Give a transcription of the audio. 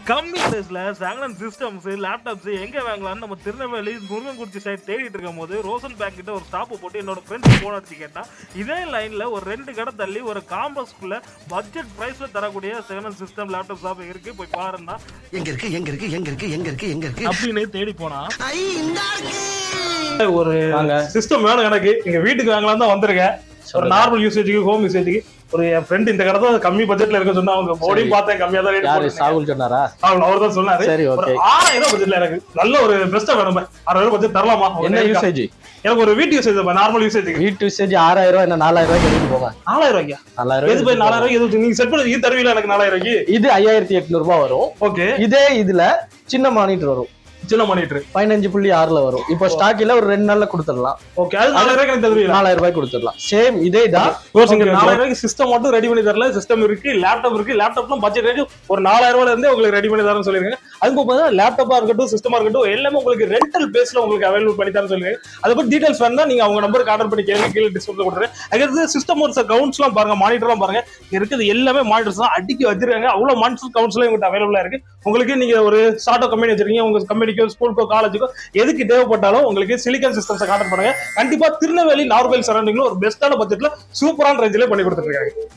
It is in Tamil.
கம்மி பிரைஸ்ல சாங்கன் சிஸ்டம்ஸ் லேப்டாப்ஸ் எங்க வாங்கலாம்னு நம்ம திருநெல்வேலி முருகன்குறிச்சி சைட் தேடிட்டு இருக்கும் போது ரோசன் பேக் கிட்ட ஒரு ஸ்டாப் போட்டு என்னோட ஃப்ரெண்ட் போன் அடிச்சு கேட்டா இதே லைன்ல ஒரு 2 கடை தள்ளி ஒரு காம்பஸ்குள்ள பட்ஜெட் பிரைஸ்ல தரக்கூடிய சாங்கன் சிஸ்டம் லேப்டாப் ஷாப் இருக்கு, போய் பாருன்னா எங்க இருக்கு அப்படின்னு தேடி போனா ஒரு சிஸ்டம் வேணும் எனக்கு, எங்க வீட்டுக்கு வாங்கலாம் தான் வந்திருக்கேன். ஒரு நார்மல் யூசேஜுக்கு ஹோம் யூசேஜுக்கு ஒரு என் ஃப்ரெண்ட் இந்த கடை தான் கம்மி பட்ஜெட்ல இருக்க சொன்னா அவங்க போடியும் பார்த்தேன் கம்மியா தான் ரேட் போட்டு சாகுல் சொன்னாரா? அவர் தான் சொன்னாரு. சரி, ஓகே. 6000 பட்ஜெட்ல எனக்கு நல்ல ஒரு பெஸ்டா வேணும். 6000 பட்ஜெட் தரலாமா? என்ன யூசேஜ்? எனக்கு ஒரு வீட்டு யூசேஜ், நார்மல் யூசேஜ். வீட்டு யூசேஜ் 6000 என்ன 4000 ரூபாய்க்கு எடுத்து போங்க. 4000 ரூபாய்க்கு 4000 எது போய் 4000 ரூபாய்க்கு எது நீங்க செட் பண்ணி தருவீங்களா? எனக்கு 4000 ரூபாய்க்கு இது 5800 ரூபாய் வரும். ஓகே. இதே இதுல சின்ன மானிட்டர் வரும், சின்ன மானிட்டர் 15.6ல வரும். இப்போ ஸ்டாக்ல ஒரு 2 நாள்ல கொடுத்துடலாம். ஓகே, அது 4000 ரூபாய்க்கு எனக்கு தருவீங்களா? 4000 ரூபாய்க்கு கொடுத்துடலாம். சேம் இதே தான். 4000 ரூபாய்க்கு சிஸ்டம் மட்டும் ரெடி பண்ணி தரல. சிஸ்டம் இருக்கு, லேப்டாப் இருக்கு. லேப்டாப்லாம் பட்ஜெட் ரேட் ஒரு 4000 ரூபாயில இருந்தே உங்களுக்கு ரெடி பண்ணி தரேன்னு சொல்லிருக்காங்க. அதுக்கு போக லேப்டாப்பா இருக்கட்டும் சிஸ்டமா இருக்கட்டும் எல்லாமே உங்களுக்கு ரெண்டல் பேஸ்ல உங்களுக்கு அவைலபிள் பண்ணி தரேன்னு சொல்லிருக்காங்க. அதை பத்தி டீடைல்ஸ் வேணும்னா நீங்க அவங்க நம்பருக்கு ஆர்டர் பண்ணி கேளுங்க, கீழே டிஸ்கிரிப்ஷன்ல கொடுத்துறேன். அதுக்கு சிஸ்டம் ஒரு கவுண்ட்ஸ்லாம் பாருங்க, மானிட்டர்லாம் பாருங்க. இருக்குது எல்லாமே மானிட்டர்ஸ் தான் அடுக்கி வச்சிருக்காங்க. அவ்வளவு மானிட்டர் கவுண்ட்ஸ்லாம் உங்களுக்கு அவைலபிளா இருக்கு. உங்களுக்கு நீங்க ஒரு ஸ்டார்ட் அப் கம்பெனி வச்சிருக்கீங்க, உங்க கம்பெனிக்கோ ஸ்கூலுக்கோ காலேஜுக்கோ எதுக்கு தேவைப்பட்டாலும் உங்களுக்கு சிலிகான் சிஸ்டம்ஸ் கான்டாக்ட் பண்ணுங்க. கண்டிப்பா திருநெல்வேலி நார்வேல் சரௌண்டிங்ல ஒரு பெஸ்டான பட்ஜெட்ல சூப்பரான ரேஞ்சிலே பண்ணி கொடுத்துருக்காங்க.